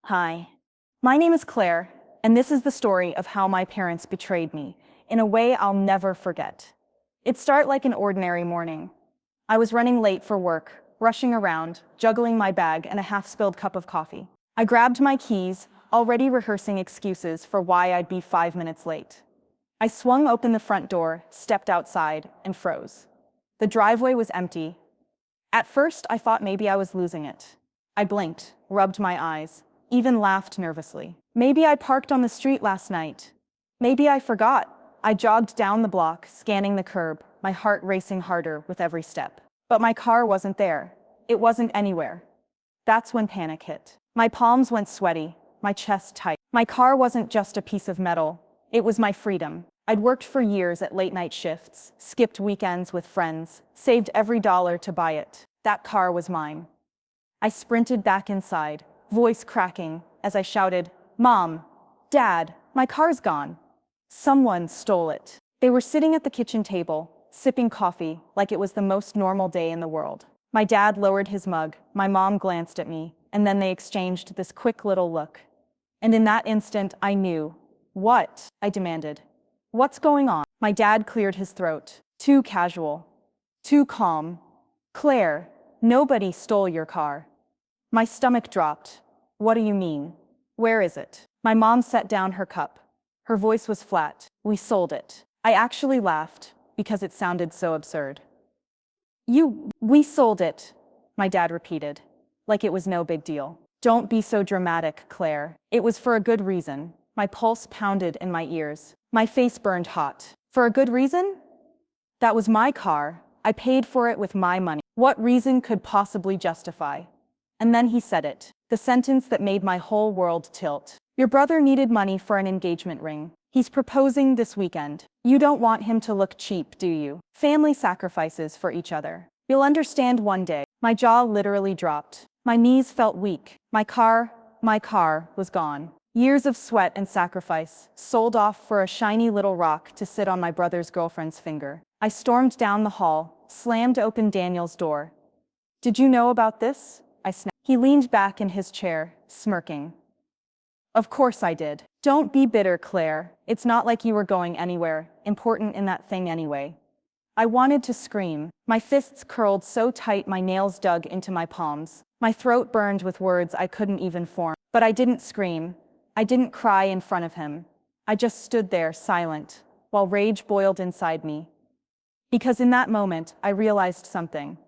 Hi, my name is Claire, and this is the story of how my parents betrayed me in a way I'll never forget. It started like an ordinary morning. I was running late for work, rushing around, juggling my bag and a half-spilled cup of coffee. I grabbed my keys, already rehearsing excuses for why I'd be 5 minutes late. I swung open the front door, stepped outside, and froze. The driveway was empty. At first, I thought maybe I was losing it. I blinked, rubbed my eyes, even laughed nervously. Maybe I parked on the street last night. Maybe I forgot. I jogged down the block, scanning the curb, my heart racing harder with every step. But my car wasn't there. It wasn't anywhere. That's when panic hit. My palms went sweaty, my chest tight. My car wasn't just a piece of metal. It was my freedom. I'd worked for years at late-night shifts, skipped weekends with friends, saved every dollar to buy it. That car was mine. I sprinted back inside, voice cracking, as I shouted, "Mom, Dad, my car's gone." Someone stole it. They were sitting at the kitchen table, sipping coffee like it was the most normal day in the world. My dad lowered his mug, my mom glanced at me, and then they exchanged this quick little look. And in that instant, I knew. "What?" I demanded. "What's going on?" My dad cleared his throat. Too casual. Too calm. "Claire, nobody stole your car." My stomach dropped. "What do you mean? Where is it?" My mom set down her cup. Her voice was flat. "We sold it." I actually laughed, because it sounded so absurd. We sold it," my dad repeated, like it was no big deal. "Don't be so dramatic, Claire. It was for a good reason." My pulse pounded in my ears. My face burned hot. "For a good reason? That was my car. I paid for it with my money. What reason could possibly justify?" And then he said it, the sentence that made my whole world tilt. "Your brother needed money for an engagement ring. He's proposing this weekend. You don't want him to look cheap, do you? Family sacrifices for each other. You'll understand one day." My jaw literally dropped. My knees felt weak. My car was gone. Years of sweat and sacrifice, sold off for a shiny little rock to sit on my brother's girlfriend's finger. I stormed down the hall, slammed open Daniel's door. "Did you know about this?" I snapped. He leaned back in his chair, smirking. "Of course I did. Don't be bitter, Claire. It's not like you were going anywhere important in that thing anyway." I wanted to scream. My fists curled so tight my nails dug into my palms. My throat burned with words I couldn't even form. But I didn't scream. I didn't cry in front of him. I just stood there, silent, while rage boiled inside me. Because in that moment, I realized something.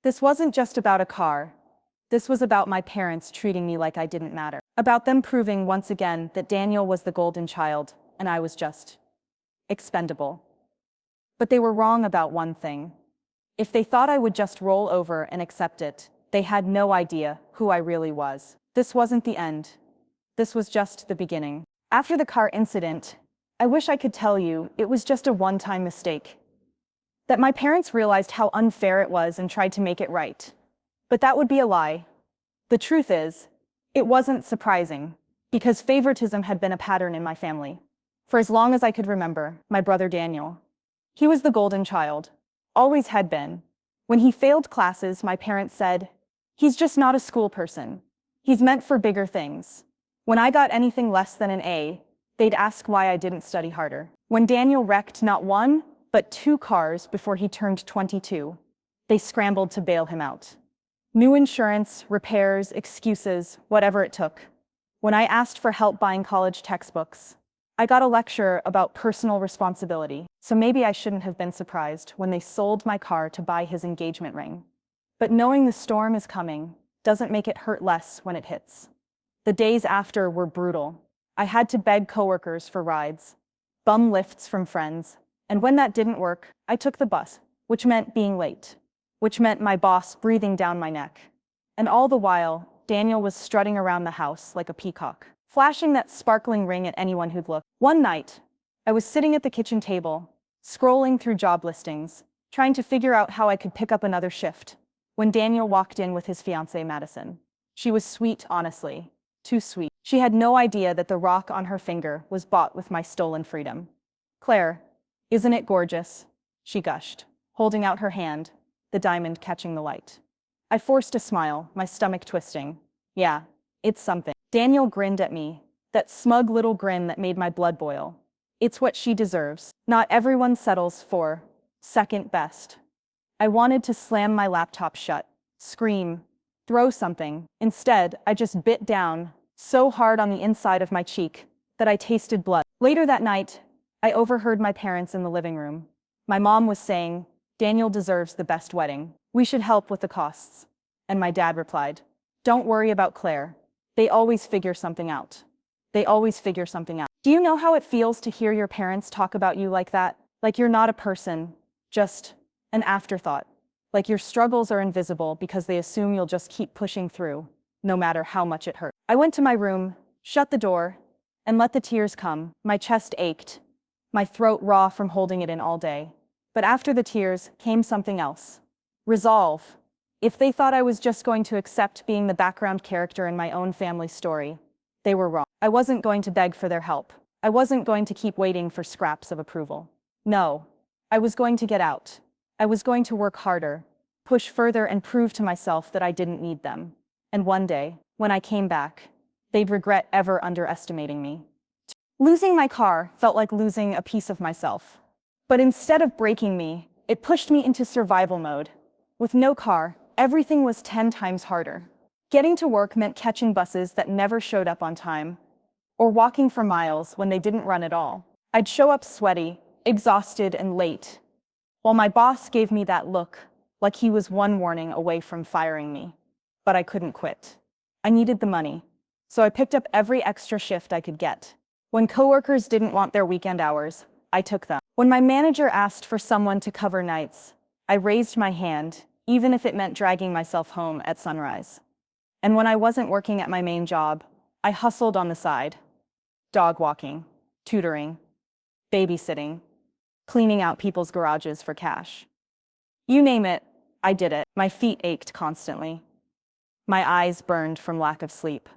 This wasn't just about a car. This was about my parents treating me like I didn't matter. About them proving once again that Daniel was the golden child, and I was just expendable. But they were wrong about one thing. If they thought I would just roll over and accept it, they had no idea who I really was. This wasn't the end. This was just the beginning. After the car incident, I wish I could tell you it was just a one-time mistake. That my parents realized how unfair it was and tried to make it right. But that would be a lie. The truth is, it wasn't surprising, because favoritism had been a pattern in my family. For as long as I could remember, my brother Daniel. He was the golden child. Always had been. When he failed classes, my parents said, "He's just not a school person. He's meant for bigger things." When I got anything less than an A, they'd ask why I didn't study harder. When Daniel wrecked not one, but 2 cars before he turned 22, they scrambled to bail him out. New insurance, repairs, excuses, whatever it took. When I asked for help buying college textbooks, I got a lecture about personal responsibility. So maybe I shouldn't have been surprised when they sold my car to buy his engagement ring. But knowing the storm is coming doesn't make it hurt less when it hits. The days after were brutal. I had to beg coworkers for rides, bum lifts from friends, and when that didn't work, I took the bus, which meant being late, which meant my boss breathing down my neck. And all the while, Daniel was strutting around the house like a peacock, flashing that sparkling ring at anyone who'd look. One night, I was sitting at the kitchen table, scrolling through job listings, trying to figure out how I could pick up another shift, when Daniel walked in with his fiancée, Madison. She was sweet, honestly. Too sweet. She had no idea that the rock on her finger was bought with my stolen freedom. "Claire, isn't it gorgeous?" she gushed, holding out her hand, the diamond catching the light. I forced a smile, my stomach twisting. "Yeah, it's something." Daniel grinned at me, that smug little grin that made my blood boil. It's what she deserves. Not everyone settles for second best. I wanted to slam my laptop shut, scream, throw something. Instead, I just bit down so hard on the inside of my cheek that I tasted blood. Later that night, I overheard my parents in the living room. My mom was saying, "Daniel deserves the best wedding. We should help with the costs." And my dad replied, "Don't worry about Claire. They always figure something out. They always figure something out." Do you know how it feels to hear your parents talk about you like that? Like you're not a person, just an afterthought. Like your struggles are invisible because they assume you'll just keep pushing through, no matter how much it hurts. I went to my room, shut the door, and let the tears come. My chest ached, my throat raw from holding it in all day. But after the tears came something else. Resolve. If they thought I was just going to accept being the background character in my own family story, they were wrong. I wasn't going to beg for their help. I wasn't going to keep waiting for scraps of approval. No, I was going to get out. I was going to work harder, push further, and prove to myself that I didn't need them. And one day, when I came back, they'd regret ever underestimating me. Losing my car felt like losing a piece of myself. But instead of breaking me, it pushed me into survival mode. With no car, everything was 10 times harder. Getting to work meant catching buses that never showed up on time, or walking for miles when they didn't run at all. I'd show up sweaty, exhausted, and late, while my boss gave me that look, like he was one warning away from firing me. But I couldn't quit. I needed the money, so I picked up every extra shift I could get. When coworkers didn't want their weekend hours, I took them. When my manager asked for someone to cover nights, I raised my hand, even if it meant dragging myself home at sunrise. And when I wasn't working at my main job, I hustled on the side. Dog walking, tutoring, babysitting, cleaning out people's garages for cash. You name it, I did it. My feet ached constantly. My eyes burned from lack of sleep.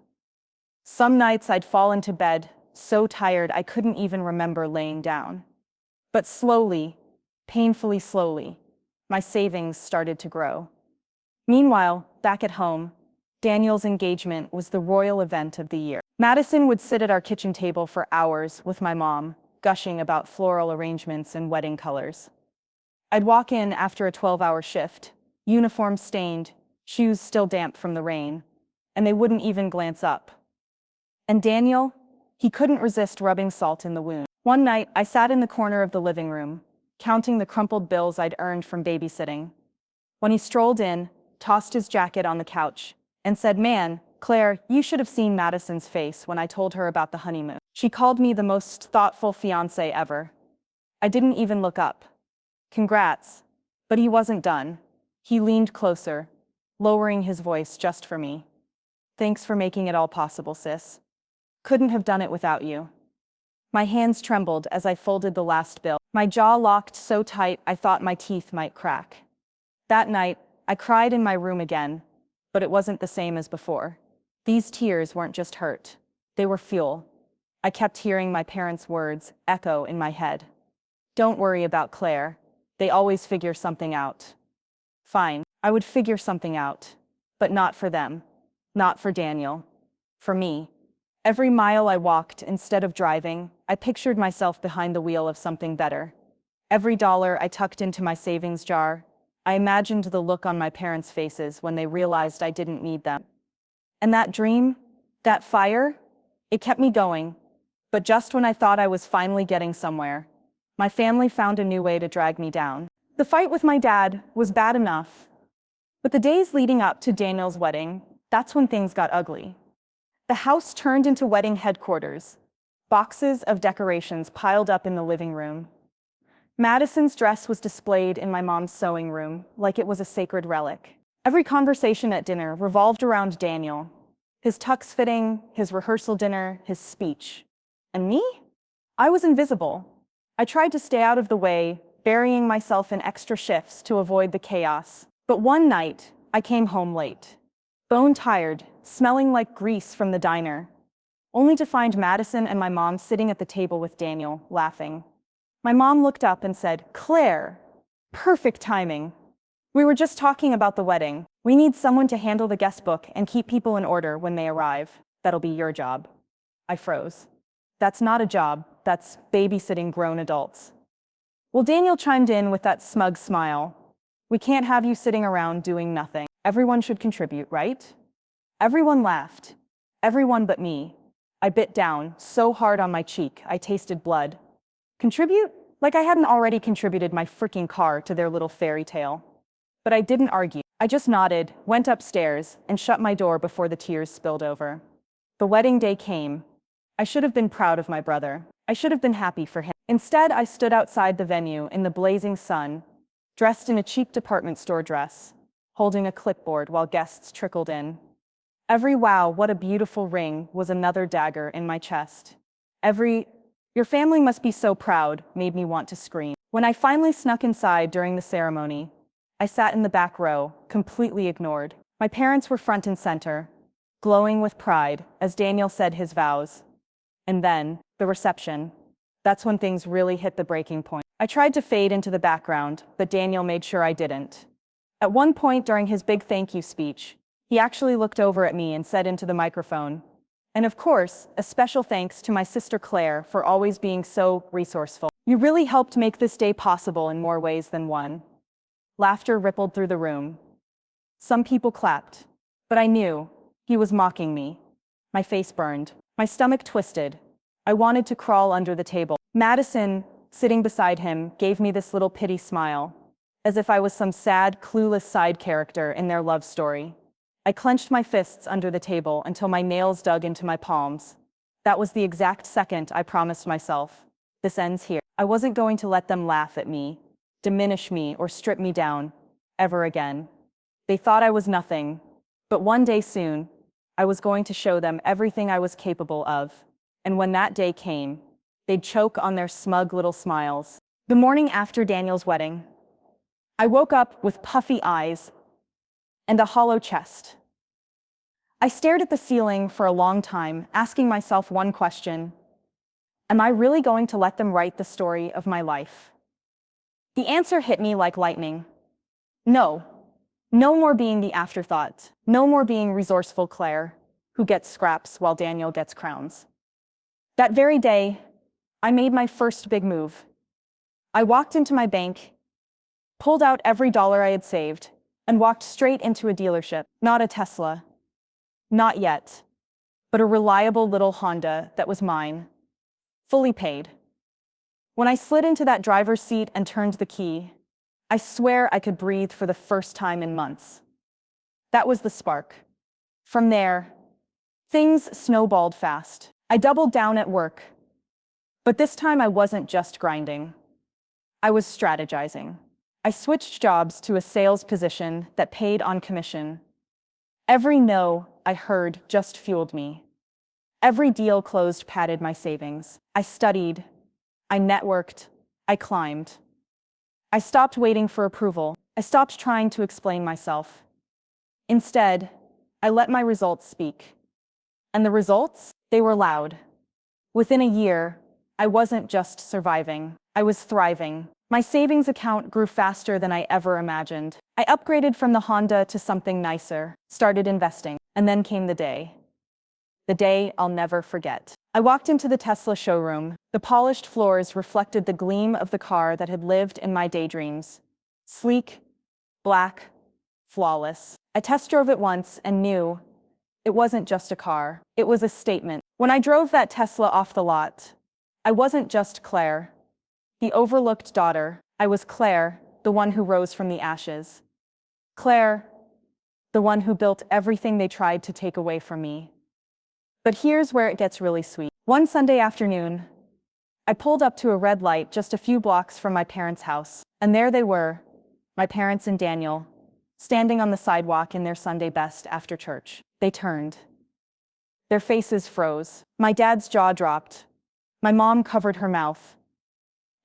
Some nights I'd fall into bed, so tired I couldn't even remember laying down. But slowly, painfully slowly, my savings started to grow. Meanwhile, back at home, Daniel's engagement was the royal event of the year. Madison would sit at our kitchen table for hours with my mom, gushing about floral arrangements and wedding colors. I'd walk in after a 12-hour shift, uniform stained, shoes still damp from the rain, and they wouldn't even glance up. And Daniel, he couldn't resist rubbing salt in the wound. One night, I sat in the corner of the living room, counting the crumpled bills I'd earned from babysitting. When he strolled in, tossed his jacket on the couch, and said, "Man, Claire, you should have seen Madison's face when I told her about the honeymoon. She called me the most thoughtful fiancé ever." I didn't even look up. Congrats. But he wasn't done. He leaned closer, lowering his voice just for me. "Thanks for making it all possible, sis. Couldn't have done it without you." My hands trembled as I folded the last bill. My jaw locked so tight I thought my teeth might crack. That night, I cried in my room again, but it wasn't the same as before. These tears weren't just hurt. They were fuel. I kept hearing my parents' words echo in my head. "Don't worry about Claire. They always figure something out." Fine, I would figure something out. But not for them. Not for Daniel. For me. Every mile I walked, instead of driving, I pictured myself behind the wheel of something better. Every dollar I tucked into my savings jar, I imagined the look on my parents' faces when they realized I didn't need them. And that dream, that fire, it kept me going. But just when I thought I was finally getting somewhere, my family found a new way to drag me down. The fight with my dad was bad enough. But the days leading up to Daniel's wedding, that's when things got ugly. The house turned into wedding headquarters. Boxes of decorations piled up in the living room. Madison's dress was displayed in my mom's sewing room like it was a sacred relic. Every conversation at dinner revolved around Daniel. His tux fitting, his rehearsal dinner, his speech. And me? I was invisible. I tried to stay out of the way, burying myself in extra shifts to avoid the chaos. But one night, I came home late. Bone-tired, smelling like grease from the diner, only to find Madison and my mom sitting at the table with Daniel, laughing. My mom looked up and said, "Claire, perfect timing. We were just talking about the wedding. We need someone to handle the guest book and keep people in order when they arrive." That'll be your job. I froze. That's not a job, that's babysitting grown adults. Well, Daniel chimed in with that smug smile. We can't have you sitting around doing nothing. Everyone should contribute, right? Everyone laughed. Everyone but me. I bit down so hard on my cheek, I tasted blood. Contribute? Like I hadn't already contributed my freaking car to their little fairy tale. But I didn't argue. I just nodded, went upstairs, and shut my door before the tears spilled over. The wedding day came. I should have been proud of my brother. I should have been happy for him. Instead, I stood outside the venue in the blazing sun, dressed in a cheap department store dress, holding a clipboard while guests trickled in. Every "wow, what a beautiful ring" was another dagger in my chest. Every "your family must be so proud" made me want to scream. When I finally snuck inside during the ceremony, I sat in the back row, completely ignored. My parents were front and center, glowing with pride as Daniel said his vows. And then, the reception. That's when things really hit the breaking point. I tried to fade into the background, but Daniel made sure I didn't. At one point during his big thank you speech, he actually looked over at me and said into the microphone, "And of course, a special thanks to my sister Claire for always being so resourceful. You really helped make this day possible in more ways than one." Laughter rippled through the room. Some people clapped, but I knew he was mocking me. My face burned. My stomach twisted. I wanted to crawl under the table. Madison, sitting beside him, gave me this little pity smile, as if I was some sad, clueless side character in their love story. I clenched my fists under the table until my nails dug into my palms. That was the exact second I promised myself. This ends here. I wasn't going to let them laugh at me, diminish me, or strip me down, ever again. They thought I was nothing, but one day soon, I was going to show them everything I was capable of. And when that day came, they'd choke on their smug little smiles. The morning after Daniel's wedding, I woke up with puffy eyes and a hollow chest. I stared at the ceiling for a long time, asking myself one question: am I really going to let them write the story of my life? The answer hit me like lightning. No. No more being the afterthought. No more being resourceful Claire, who gets scraps while Daniel gets crowns. That very day, I made my first big move. I walked into my bank, pulled out every dollar I had saved, and walked straight into a dealership. Not a Tesla. Not yet. But a reliable little Honda that was mine. Fully paid. When I slid into that driver's seat and turned the key, I swear I could breathe for the first time in months. That was the spark. From there, things snowballed fast. I doubled down at work. But this time I wasn't just grinding. I was strategizing. I switched jobs to a sales position that paid on commission. Every no I heard just fueled me. Every deal closed padded my savings. I studied. I networked. I climbed. I stopped waiting for approval. I stopped trying to explain myself. Instead, I let my results speak. And the results? They were loud. Within a year, I wasn't just surviving. I was thriving. My savings account grew faster than I ever imagined. I upgraded from the Honda to something nicer, started investing, and then came the day. The day I'll never forget. I walked into the Tesla showroom. The polished floors reflected the gleam of the car that had lived in my daydreams. Sleek, black, flawless. I test drove it once and knew it wasn't just a car. It was a statement. When I drove that Tesla off the lot, I wasn't just Claire, the overlooked daughter. I was Claire, the one who rose from the ashes. Claire, the one who built everything they tried to take away from me. But here's where it gets really sweet. One Sunday afternoon, I pulled up to a red light just a few blocks from my parents' house, and there they were, my parents and Daniel, standing on the sidewalk in their Sunday best after church. They turned. Their faces froze. My dad's jaw dropped. My mom covered her mouth.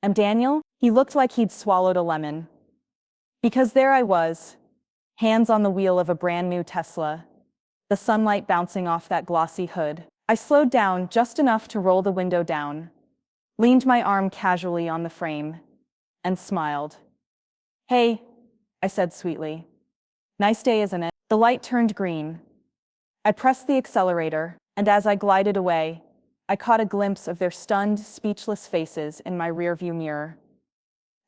And Daniel? He looked like he'd swallowed a lemon. Because there I was, hands on the wheel of a brand new Tesla, the sunlight bouncing off that glossy hood. I slowed down just enough to roll the window down, leaned my arm casually on the frame, and smiled. "Hey," I said sweetly. "Nice day, isn't it?" The light turned green. I pressed the accelerator, And as I glided away, I caught a glimpse of their stunned, speechless faces in my rearview mirror.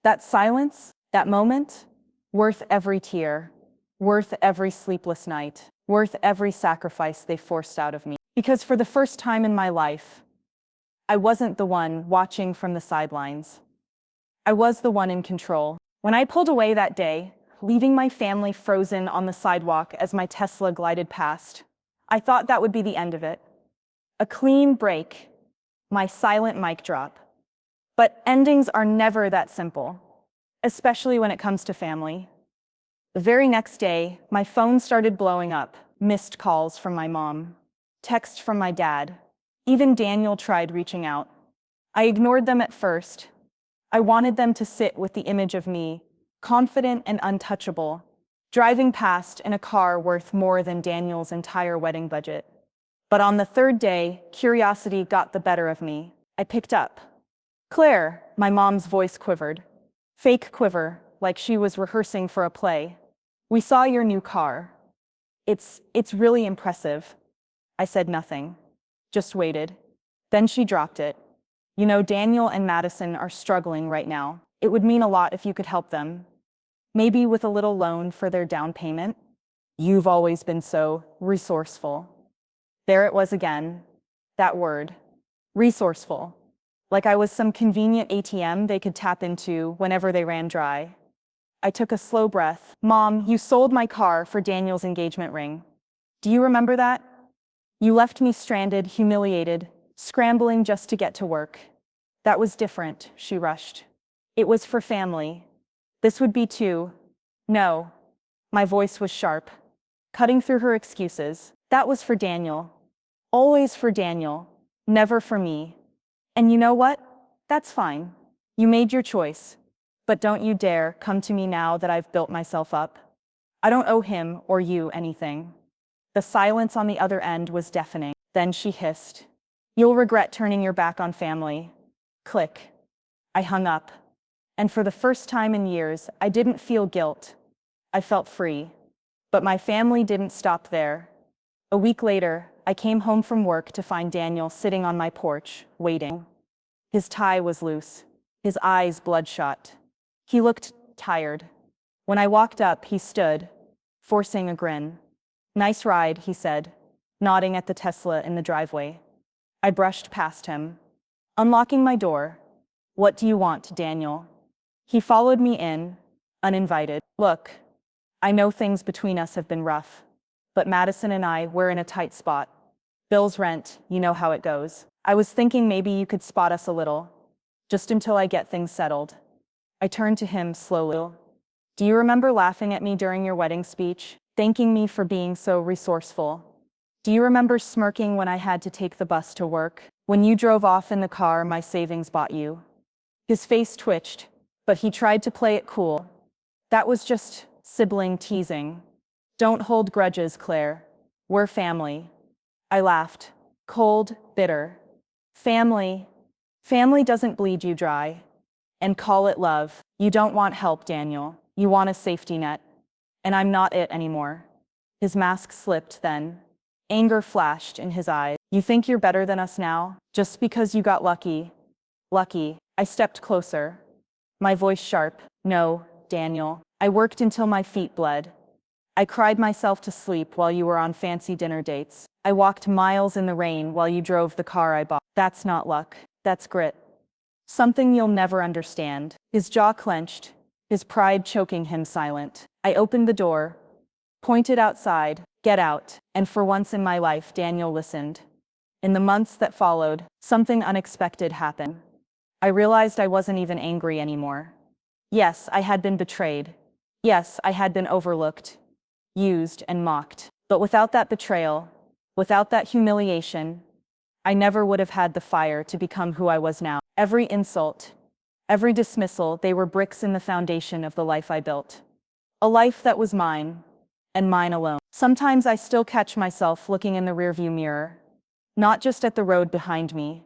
That silence, that moment, worth every tear, worth every sleepless night, worth every sacrifice they forced out of me. Because for the first time in my life, I wasn't the one watching from the sidelines. I was the one in control. When I pulled away that day, leaving my family frozen on the sidewalk as my Tesla glided past, I thought that would be the end of it. A clean break, my silent mic drop. But endings are never that simple, especially when it comes to family. The very next day, my phone started blowing up, missed calls from my mom, text from my dad. Even Daniel tried reaching out. I ignored them at first. I wanted them to sit with the image of me, confident and untouchable, driving past in a car worth more than Daniel's entire wedding budget. But on the third day, curiosity got the better of me. I picked up. "Claire," my mom's voice quivered. Fake quiver, like she was rehearsing for a play. "We saw your new car. It's really impressive." I said nothing, just waited. Then she dropped it. "You know, Daniel and Madison are struggling right now. It would mean a lot if you could help them. Maybe with a little loan for their down payment. You've always been so resourceful." There it was again, that word, resourceful. Like I was some convenient ATM they could tap into whenever they ran dry. I took a slow breath. "Mom, you sold my car for Daniel's engagement ring. Do you remember that? You left me stranded, humiliated, scrambling just to get to work. That was different," she rushed. "It was for family. This would be too." "No." My voice was sharp, cutting through her excuses. "That was for Daniel. Always for Daniel. Never for me. And you know what? That's fine. You made your choice. But don't you dare come to me now that I've built myself up. I don't owe him or you anything." The silence on the other end was deafening. Then she hissed, "You'll regret turning your back on family." Click. I hung up. And for the first time in years, I didn't feel guilt. I felt free. But my family didn't stop there. A week later, I came home from work to find Daniel sitting on my porch, waiting. His tie was loose, his eyes bloodshot. He looked tired. When I walked up, he stood, forcing a grin. "Nice ride," he said, nodding at the Tesla in the driveway. I brushed past him, unlocking my door. "What do you want, Daniel?" He followed me in, uninvited. "Look, I know things between us have been rough, but Madison and I, we're in a tight spot. Bills, rent, you know how it goes. I was thinking maybe you could spot us a little, just until I get things settled." I turned to him slowly. "Do you remember laughing at me during your wedding speech, thanking me for being so resourceful? Do you remember smirking when I had to take the bus to work? When you drove off in the car my savings bought you?" His face twitched, but he tried to play it cool. "That was just sibling teasing. Don't hold grudges, Claire. We're family." I laughed, cold, bitter. Family doesn't bleed you dry. And call it love. You don't want help, Daniel. You want a safety net. And I'm not it anymore." His mask slipped then. Anger flashed in his eyes. "You think you're better than us now? Just because you got lucky?" "Lucky." I stepped closer, my voice sharp. "No, Daniel. I worked until my feet bled. I cried myself to sleep while you were on fancy dinner dates. I walked miles in the rain while you drove the car I bought. That's not luck. That's grit. Something you'll never understand." His jaw clenched, his pride choking him silent. I opened the door, pointed outside. "Get out." And for once in my life, Daniel listened. In the months that followed, something unexpected happened. I realized I wasn't even angry anymore. Yes, I had been betrayed. Yes, I had been overlooked, used, and mocked. But without that betrayal, without that humiliation, I never would have had the fire to become who I was now. Every insult, every dismissal, they were bricks in the foundation of the life I built. A life that was mine, and mine alone. Sometimes I still catch myself looking in the rearview mirror, not just at the road behind me,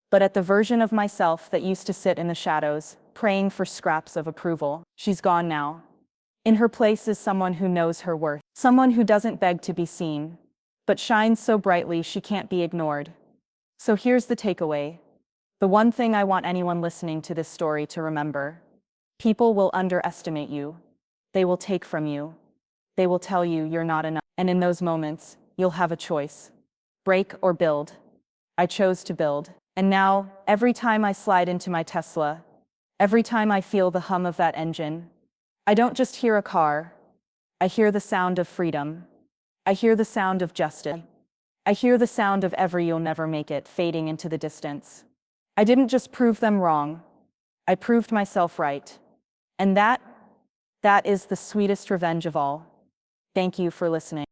but at the version of myself that used to sit in the shadows, praying for scraps of approval. She's gone now. In her place is someone who knows her worth, someone who doesn't beg to be seen, but shines so brightly she can't be ignored. So here's the takeaway. The one thing I want anyone listening to this story to remember: people will underestimate you. They will take from you. They will tell you you're not enough. And in those moments, you'll have a choice: break or build. I chose to build. And now, every time I slide into my Tesla, every time I feel the hum of that engine, I don't just hear a car. I hear the sound of freedom. I hear the sound of justice. I hear the sound of every "you'll never make it" fading into the distance. I didn't just prove them wrong. I proved myself right. And that is the sweetest revenge of all. Thank you for listening.